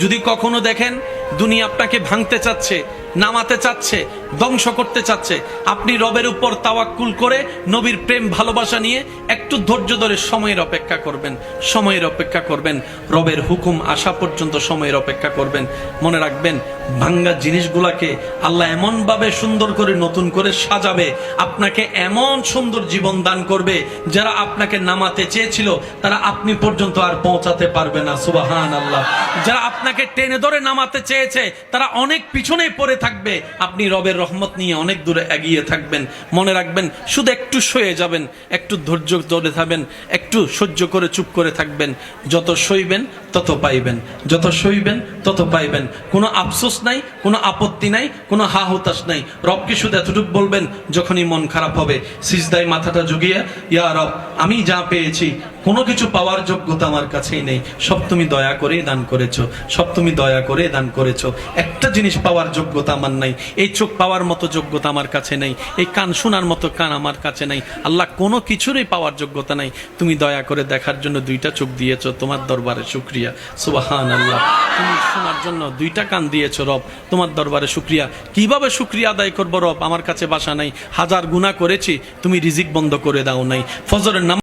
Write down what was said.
যদি কখনো দেখেন দুনিয়া আপনাকে ভাঙতে চাচ্ছে, নামাতে চাচ্ছে, ধ্বংস করতে চাচ্ছে, আপনি রবের উপর তাওয়াক্কুল করে নবীর প্রেম ভালোবাসা নিয়ে একটু ধৈর্য ধরে সময়ের অপেক্ষা করবেন, সময়ের অপেক্ষা করবেন, রবের হুকুম আসা পর্যন্ত সময়ের অপেক্ষা করবেন। মনে রাখবেন, ভাঙ্গা জিনিসগুলাকে আল্লাহ এমন ভাবে সুন্দর করে নতুন করে সাজাবে, আপনাকে এমন সুন্দর জীবন দান করবে, যারা আপনাকে নামাতে চেয়েছিল তারা আপনি পর্যন্ত আর পৌঁছাতে পারবে না। সুবহানাল্লাহ। যারা আপনাকে টেনে ধরে নামাতে চেয়েছে তারা অনেক পিছনে পড়ে থাকবে, আপনি রবের রহমত নিয়ে অনেক দূরে এগিয়ে থাকবেন। মনে রাখবেন, শুধু একটু সয়ে যাবেন, একটু ধৈর্য ধরে থাকবেন, একটু সহ্য করে চুপ করে থাকবেন। যত সইবেন তত পাইবেন, যত সইবেন তত পাইবেন। কোনো আফসোস নাই, কোনো আপত্তি নাই, কোনো হা হুতাশ নাই। রবকে শুধু এতটুকু বলবেন যখনই মন খারাপ হবে, সিজদায় মাথাটা ঝুঁকিয়ে, ইয়া রব, আমি যা পেয়েছি কোনো কিছু পাওয়ার যোগ্যতা আমার কাছেই নেই, সব তুমি দয়া করে দান করেছো, সব তুমি দয়া করে দান করেছো। একটা জিনিস পাওয়ার যোগ্যতা আমার নাই, এই চোখ পাওয়ার মতো যোগ্যতা আমার কাছে নেই, এই কান শোনার মতো কান আমার কাছে নাই। আল্লাহ, কোনো কিছুরই পাওয়ার যোগ্যতা নাই, তুমি দয়া করে দেখার জন্য দুইটা চোখ দিয়েছো, তোমার দরবারে শুকরিয়া। সুবহানাল্লাহ। তুমি শোনার জন্য দুইটা কান দিয়েছো রব, তোমার দরবারে শুকরিয়া। কিভাবে শুকরিয়া আদায় করবো রব? আমার কাছে ভাষা নাই। হাজার গুনাহ করেছি, তুমি রিজিক বন্ধ করে দাও নাই। ফজরের নামাজ